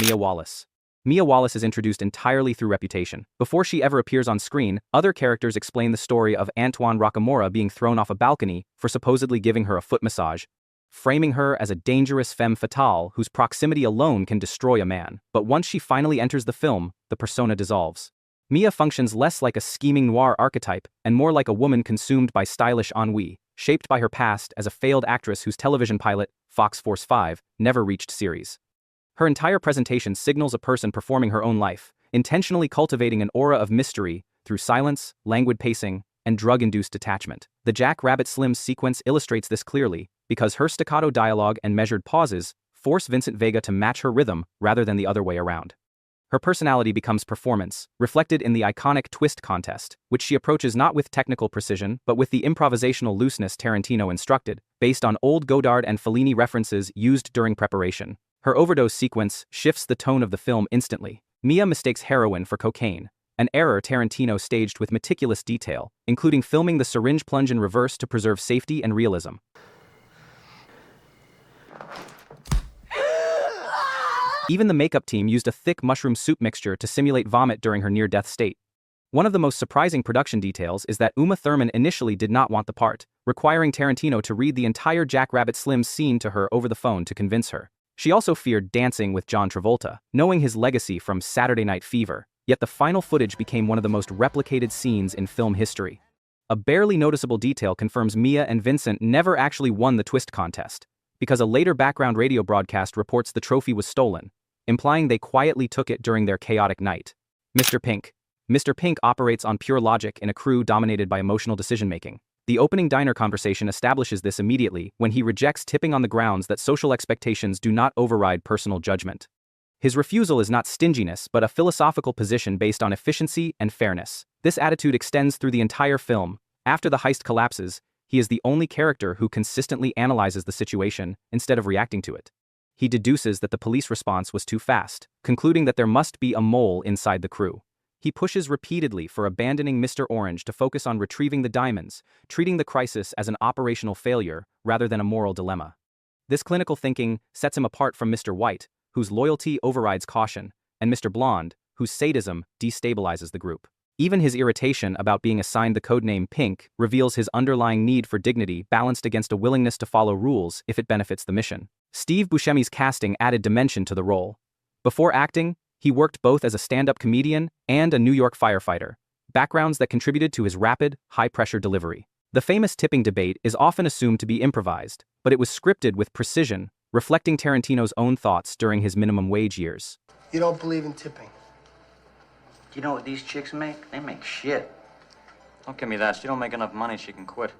Mia Wallace. Mia Wallace is introduced entirely through reputation. Before she ever appears on screen, other characters explain the story of Antoine Rocamora being thrown off a balcony for supposedly giving her a foot massage, framing her as a dangerous femme fatale whose proximity alone can destroy a man. But once she finally enters the film, the persona dissolves. Mia functions less like a scheming noir archetype and more like a woman consumed by stylish ennui, shaped by her past as a failed actress whose television pilot, Fox Force 5, never reached series. Her entire presentation signals a person performing her own life, intentionally cultivating an aura of mystery through silence, languid pacing, and drug-induced detachment. The Jack Rabbit Slims sequence illustrates this clearly, because her staccato dialogue and measured pauses force Vincent Vega to match her rhythm rather than the other way around. Her personality becomes performance, reflected in the iconic twist contest, which she approaches not with technical precision but with the improvisational looseness Tarantino instructed, based on old Godard and Fellini references used during preparation. Her overdose sequence shifts the tone of the film instantly. Mia mistakes heroin for cocaine, an error Tarantino staged with meticulous detail, including filming the syringe plunge in reverse to preserve safety and realism. Even the makeup team used a thick mushroom soup mixture to simulate vomit during her near-death state. One of the most surprising production details is that Uma Thurman initially did not want the part, requiring Tarantino to read the entire Jack Rabbit Slims scene to her over the phone to convince her. She also feared dancing with John Travolta, knowing his legacy from Saturday Night Fever, yet the final footage became one of the most replicated scenes in film history. A barely noticeable detail confirms Mia and Vincent never actually won the twist contest, because a later background radio broadcast reports the trophy was stolen, implying they quietly took it during their chaotic night. Mr. Pink. Mr. Pink operates on pure logic in a crew dominated by emotional decision-making. The opening diner conversation establishes this immediately when he rejects tipping on the grounds that social expectations do not override personal judgment. His refusal is not stinginess but a philosophical position based on efficiency and fairness. This attitude extends through the entire film. After the heist collapses, he is the only character who consistently analyzes the situation instead of reacting to it. He deduces that the police response was too fast, concluding that there must be a mole inside the crew. He pushes repeatedly for abandoning Mr. Orange to focus on retrieving the diamonds, treating the crisis as an operational failure rather than a moral dilemma. This clinical thinking sets him apart from Mr. White, whose loyalty overrides caution, and Mr. Blonde, whose sadism destabilizes the group. Even his irritation about being assigned the codename Pink reveals his underlying need for dignity balanced against a willingness to follow rules if it benefits the mission. Steve Buscemi's casting added dimension to the role. Before acting, he worked both as a stand-up comedian and a New York firefighter, backgrounds that contributed to his rapid, high-pressure delivery. The famous tipping debate is often assumed to be improvised, but it was scripted with precision, reflecting Tarantino's own thoughts during his minimum wage years. You don't believe in tipping? You know what these chicks make? They make shit. Don't give me that. She don't make enough money, she can quit.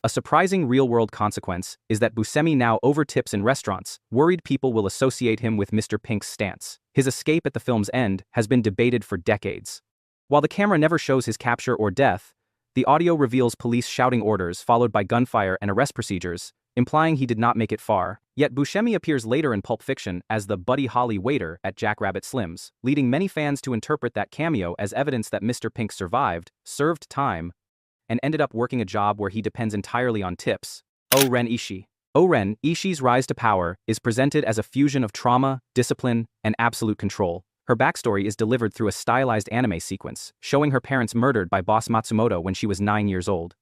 A surprising real-world consequence is that Buscemi now overtips in restaurants, worried people will associate him with Mr. Pink's stance. His escape at the film's end has been debated for decades. While the camera never shows his capture or death, the audio reveals police shouting orders followed by gunfire and arrest procedures, implying he did not make it far. Yet Buscemi appears later in Pulp Fiction as the Buddy Holly waiter at Jack Rabbit Slims, leading many fans to interpret that cameo as evidence that Mr. Pink survived, served time, and ended up working a job where he depends entirely on tips. O-Ren Ishii. O-Ren, Ishii's rise to power, is presented as a fusion of trauma, discipline, and absolute control. Her backstory is delivered through a stylized anime sequence, showing her parents murdered by boss Matsumoto when she was 9 years old.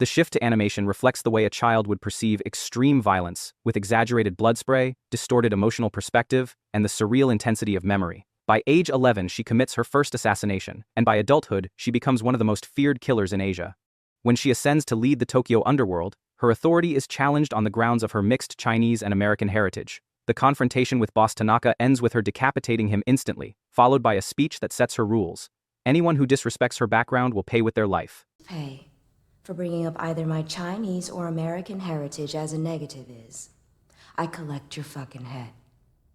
The shift to animation reflects the way a child would perceive extreme violence, with exaggerated blood spray, distorted emotional perspective, and the surreal intensity of memory. By age 11 she commits her first assassination, and by adulthood she becomes one of the most feared killers in Asia. When she ascends to lead the Tokyo underworld, her authority is challenged on the grounds of her mixed Chinese and American heritage. The confrontation with boss Tanaka ends with her decapitating him instantly, followed by a speech that sets her rules. Anyone who disrespects her background will pay with their life. Pay for bringing up either my Chinese or American heritage as a negative is. I collect your fucking head.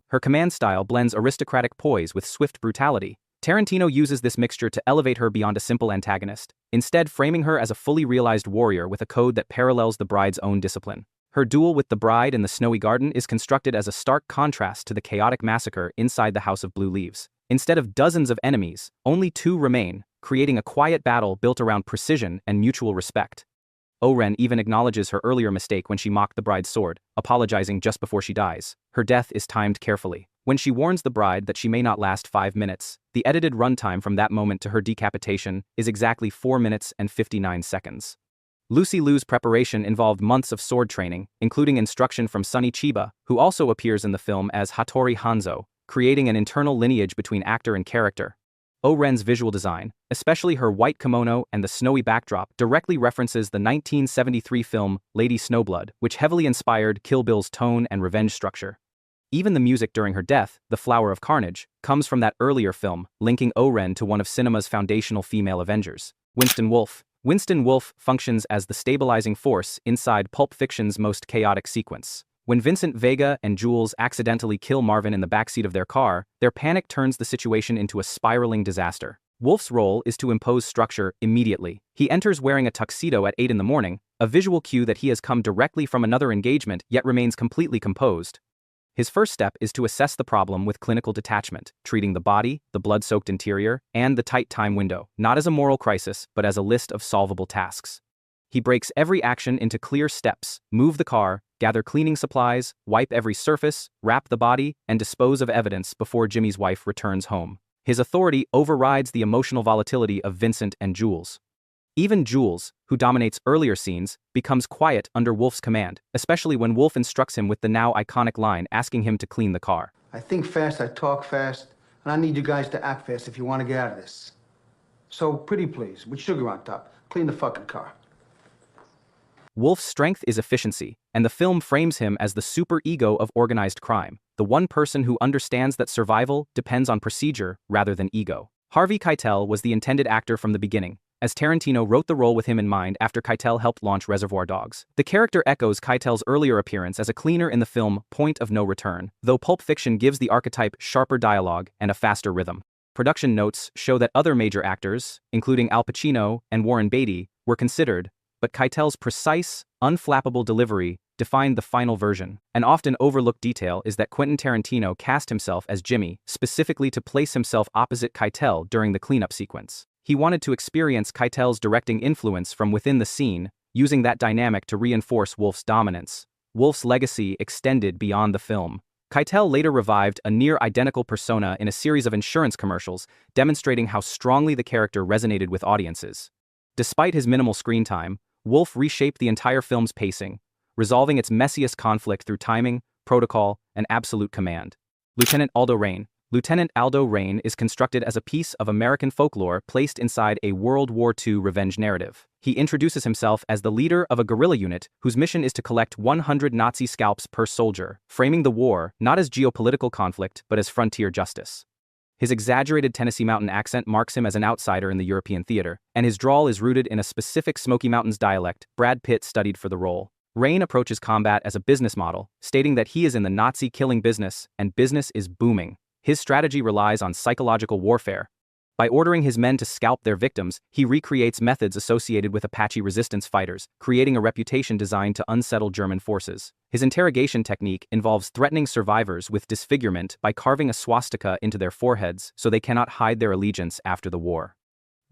Her command style blends aristocratic poise with swift brutality. Tarantino uses this mixture to elevate her beyond a simple antagonist, instead framing her as a fully realized warrior with a code that parallels the bride's own discipline. Her duel with the bride in the snowy garden is constructed as a stark contrast to the chaotic massacre inside the House of Blue Leaves. Instead of dozens of enemies, only 2 remain, creating a quiet battle built around precision and mutual respect. O-Ren even acknowledges her earlier mistake when she mocked the bride's sword, apologizing just before she dies. Her death is timed carefully. When she warns the bride that she may not last 5 minutes, the edited runtime from that moment to her decapitation is exactly 4 minutes and 59 seconds. Lucy Liu's preparation involved months of sword training, including instruction from Sonny Chiba, who also appears in the film as Hattori Hanzo, creating an internal lineage between actor and character. O-Ren's visual design, especially her white kimono and the snowy backdrop, directly references the 1973 film Lady Snowblood, which heavily inspired Kill Bill's tone and revenge structure. Even the music during her death, The Flower of Carnage, comes from that earlier film, linking O-Ren to one of cinema's foundational female Avengers, Winston Wolfe. Winston Wolfe functions as the stabilizing force inside Pulp Fiction's most chaotic sequence. When Vincent Vega and Jules accidentally kill Marvin in the backseat of their car, their panic turns the situation into a spiraling disaster. Wolfe's role is to impose structure immediately. He enters wearing a tuxedo at 8 in the morning, a visual cue that he has come directly from another engagement yet remains completely composed. His first step is to assess the problem with clinical detachment, treating the body, the blood-soaked interior, and the tight time window, not as a moral crisis, but as a list of solvable tasks. He breaks every action into clear steps: move the car, gather cleaning supplies, wipe every surface, wrap the body, and dispose of evidence before Jimmy's wife returns home. His authority overrides the emotional volatility of Vincent and Jules. Even Jules, who dominates earlier scenes, becomes quiet under Wolfe's command, especially when Wolfe instructs him with the now iconic line asking him to clean the car. I think fast, I talk fast, and I need you guys to act fast if you want to get out of this. So, pretty please, with sugar on top, clean the fucking car. Wolfe's strength is efficiency, and the film frames him as the super-ego of organized crime, the one person who understands that survival depends on procedure rather than ego. Harvey Keitel was the intended actor from the beginning, as Tarantino wrote the role with him in mind after Keitel helped launch Reservoir Dogs. The character echoes Keitel's earlier appearance as a cleaner in the film Point of No Return, though Pulp Fiction gives the archetype sharper dialogue and a faster rhythm. Production notes show that other major actors, including Al Pacino and Warren Beatty, were considered, but Keitel's precise, unflappable delivery defined the final version. An often overlooked detail is that Quentin Tarantino cast himself as Jimmy, specifically to place himself opposite Keitel during the cleanup sequence. He wanted to experience Keitel's directing influence from within the scene, using that dynamic to reinforce Wolfe's dominance. Wolfe's legacy extended beyond the film. Keitel later revived a near-identical persona in a series of insurance commercials, demonstrating how strongly the character resonated with audiences. Despite his minimal screen time, Wolfe reshaped the entire film's pacing, resolving its messiest conflict through timing, protocol, and absolute command. Lieutenant Aldo Raine. Lieutenant Aldo Raine is constructed as a piece of American folklore placed inside a World War II revenge narrative. He introduces himself as the leader of a guerrilla unit whose mission is to collect 100 Nazi scalps per soldier, framing the war not as geopolitical conflict but as frontier justice. His exaggerated Tennessee Mountain accent marks him as an outsider in the European theater, and his drawl is rooted in a specific Smoky Mountains dialect Brad Pitt studied for the role. Raine approaches combat as a business model, stating that he is in the Nazi killing business, and business is booming. His strategy relies on psychological warfare. By ordering his men to scalp their victims, he recreates methods associated with Apache resistance fighters, creating a reputation designed to unsettle German forces. His interrogation technique involves threatening survivors with disfigurement by carving a swastika into their foreheads so they cannot hide their allegiance after the war.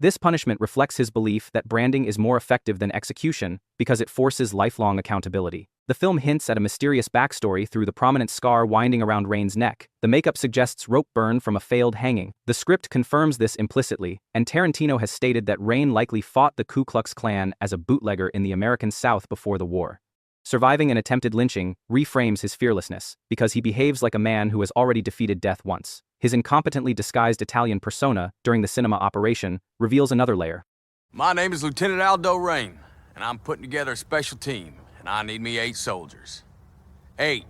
This punishment reflects his belief that branding is more effective than execution because it forces lifelong accountability. The film hints at a mysterious backstory through the prominent scar winding around Raine's neck. The makeup suggests rope burn from a failed hanging. The script confirms this implicitly, and Tarantino has stated that Raine likely fought the Ku Klux Klan as a bootlegger in the American South before the war. Surviving an attempted lynching reframes his fearlessness, because he behaves like a man who has already defeated death once. His incompetently disguised Italian persona during the cinema operation reveals another layer. My name is Lieutenant Aldo Raine, and I'm putting together a special team, and I need me 8 soldiers. 8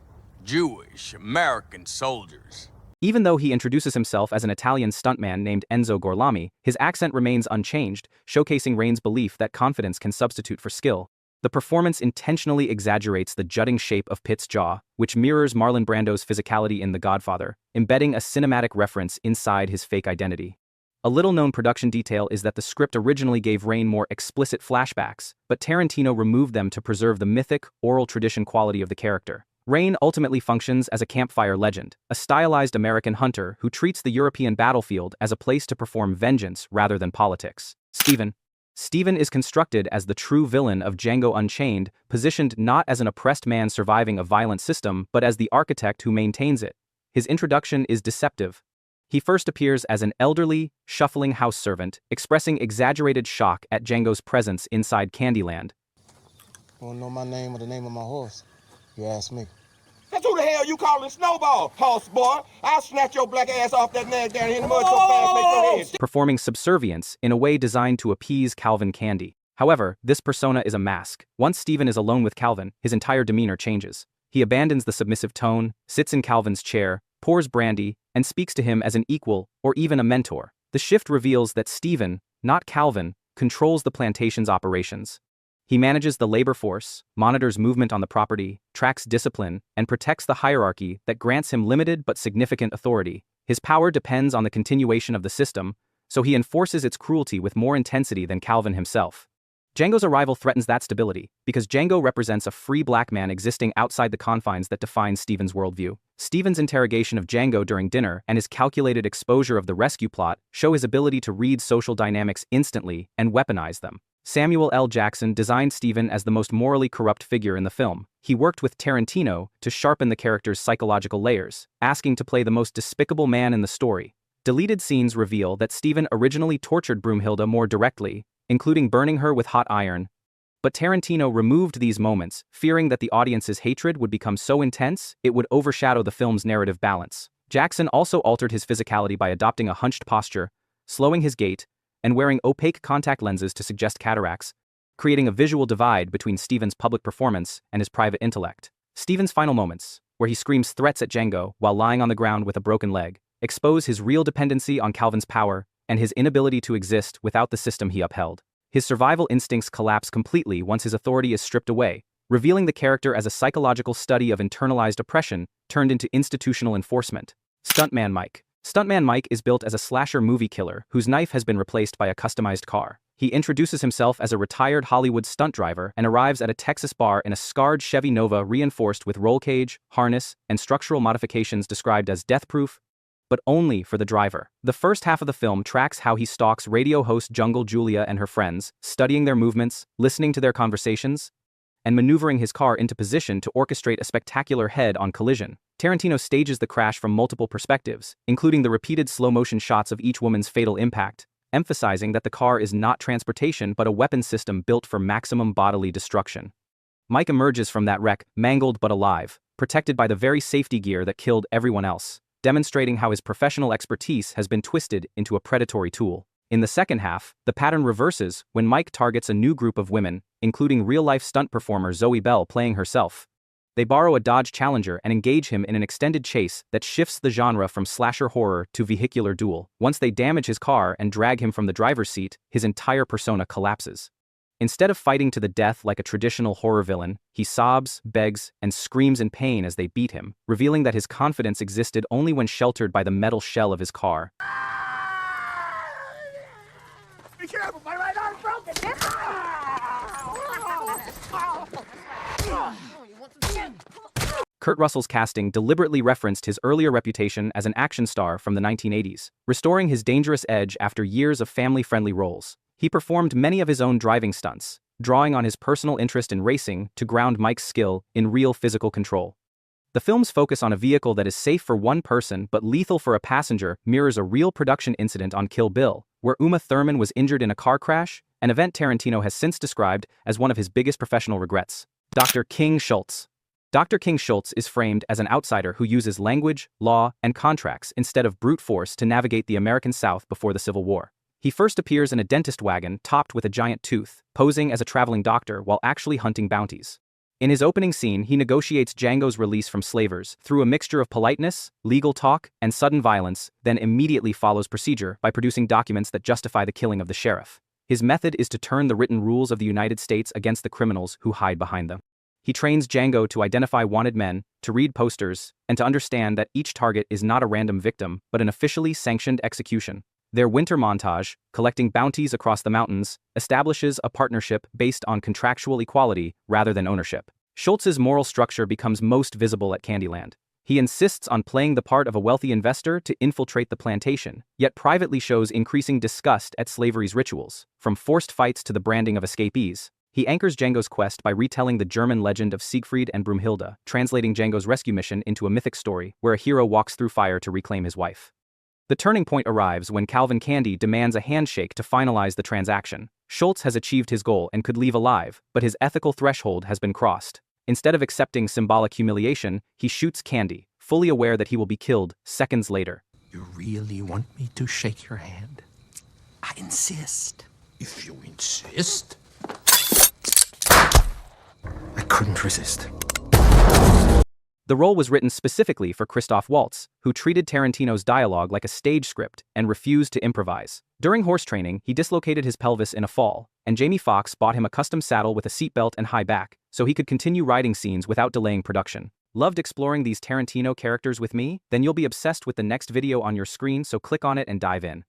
Jewish American soldiers. Even though he introduces himself as an Italian stuntman named Enzo Gorlami, his accent remains unchanged, showcasing Raine's belief that confidence can substitute for skill. The performance intentionally exaggerates the jutting shape of Pitt's jaw, which mirrors Marlon Brando's physicality in The Godfather, embedding a cinematic reference inside his fake identity. A little-known production detail is that the script originally gave Raine more explicit flashbacks, but Tarantino removed them to preserve the mythic, oral tradition quality of the character. Raine ultimately functions as a campfire legend, a stylized American hunter who treats the European battlefield as a place to perform vengeance rather than politics. Stephen is constructed as the true villain of Django Unchained, positioned not as an oppressed man surviving a violent system but as the architect who maintains it. His introduction is deceptive. He first appears as an elderly, shuffling house servant, expressing exaggerated shock at Django's presence inside Candyland. Wanna know my name or the name of my horse? You ask me. That's who the hell you calling Snowball, horse boy? I'll snatch your black ass off that nag down here in the mud so fast make your head. Performing subservience in a way designed to appease Calvin Candy. However, this persona is a mask. Once Stephen is alone with Calvin, his entire demeanor changes. He abandons the submissive tone, sits in Calvin's chair, pours brandy, and speaks to him as an equal or even a mentor. The shift reveals that Stephen, not Calvin, controls the plantation's operations. He manages the labor force, monitors movement on the property, tracks discipline, and protects the hierarchy that grants him limited but significant authority. His power depends on the continuation of the system, so he enforces its cruelty with more intensity than Calvin himself. Django's arrival threatens that stability, because Django represents a free black man existing outside the confines that define Stephen's worldview. Stephen's interrogation of Django during dinner and his calculated exposure of the rescue plot show his ability to read social dynamics instantly and weaponize them. Samuel L. Jackson designed Stephen as the most morally corrupt figure in the film. He worked with Tarantino to sharpen the character's psychological layers, asking to play the most despicable man in the story. Deleted scenes reveal that Stephen originally tortured Broomhilda more directly, including burning her with hot iron. But Tarantino removed these moments, fearing that the audience's hatred would become so intense it would overshadow the film's narrative balance. Jackson also altered his physicality by adopting a hunched posture, slowing his gait, and wearing opaque contact lenses to suggest cataracts, creating a visual divide between Stephen's public performance and his private intellect. Stephen's final moments, where he screams threats at Django while lying on the ground with a broken leg, expose his real dependency on Calvin's power and his inability to exist without the system he upheld. His survival instincts collapse completely once his authority is stripped away, revealing the character as a psychological study of internalized oppression turned into institutional enforcement. Stuntman Mike. Stuntman Mike is built as a slasher movie killer whose knife has been replaced by a customized car. He introduces himself as a retired Hollywood stunt driver and arrives at a Texas bar in a scarred Chevy Nova reinforced with roll cage, harness, and structural modifications described as death-proof, but only for the driver. The first half of the film tracks how he stalks radio host Jungle Julia and her friends, studying their movements, listening to their conversations, and maneuvering his car into position to orchestrate a spectacular head-on collision. Tarantino stages the crash from multiple perspectives, including the repeated slow-motion shots of each woman's fatal impact, emphasizing that the car is not transportation but a weapon system built for maximum bodily destruction. Mike emerges from that wreck, mangled but alive, protected by the very safety gear that killed everyone else, demonstrating how his professional expertise has been twisted into a predatory tool. In the second half, the pattern reverses when Mike targets a new group of women, including real-life stunt performer Zoe Bell playing herself. They borrow a Dodge Challenger and engage him in an extended chase that shifts the genre from slasher horror to vehicular duel. Once they damage his car and drag him from the driver's seat, his entire persona collapses. Instead of fighting to the death like a traditional horror villain, he sobs, begs, and screams in pain as they beat him, revealing that his confidence existed only when sheltered by the metal shell of his car. Be careful, my right arm's broken! Kurt Russell's casting deliberately referenced his earlier reputation as an action star from the 1980s, restoring his dangerous edge after years of family-friendly roles. He performed many of his own driving stunts, drawing on his personal interest in racing to ground Mike's skill in real physical control. The film's focus on a vehicle that is safe for one person but lethal for a passenger mirrors a real production incident on Kill Bill, where Uma Thurman was injured in a car crash, an event Tarantino has since described as one of his biggest professional regrets. Dr. King Shultz. Dr. King Shultz is framed as an outsider who uses language, law, and contracts instead of brute force to navigate the American South before the Civil War. He first appears in a dentist wagon topped with a giant tooth, posing as a traveling doctor while actually hunting bounties. In his opening scene, he negotiates Django's release from slavers through a mixture of politeness, legal talk, and sudden violence, then immediately follows procedure by producing documents that justify the killing of the sheriff. His method is to turn the written rules of the United States against the criminals who hide behind them. He trains Django to identify wanted men, to read posters, and to understand that each target is not a random victim, but an officially sanctioned execution. Their winter montage, collecting bounties across the mountains, establishes a partnership based on contractual equality rather than ownership. Shultz's moral structure becomes most visible at Candyland. He insists on playing the part of a wealthy investor to infiltrate the plantation, yet privately shows increasing disgust at slavery's rituals, from forced fights to the branding of escapees. He anchors Django's quest by retelling the German legend of Siegfried and Brunhilde, translating Django's rescue mission into a mythic story where a hero walks through fire to reclaim his wife. The turning point arrives when Calvin Candy demands a handshake to finalize the transaction. Shultz has achieved his goal and could leave alive, but his ethical threshold has been crossed. Instead of accepting symbolic humiliation, he shoots Candy, fully aware that he will be killed seconds later. You really want me to shake your hand? I insist. If you insist. I couldn't resist. The role was written specifically for Christoph Waltz, who treated Tarantino's dialogue like a stage script and refused to improvise. During horse training, he dislocated his pelvis in a fall, and Jamie Foxx bought him a custom saddle with a seatbelt and high back, so he could continue riding scenes without delaying production. Loved exploring these Tarantino characters with me? Then you'll be obsessed with the next video on your screen, so click on it and dive in.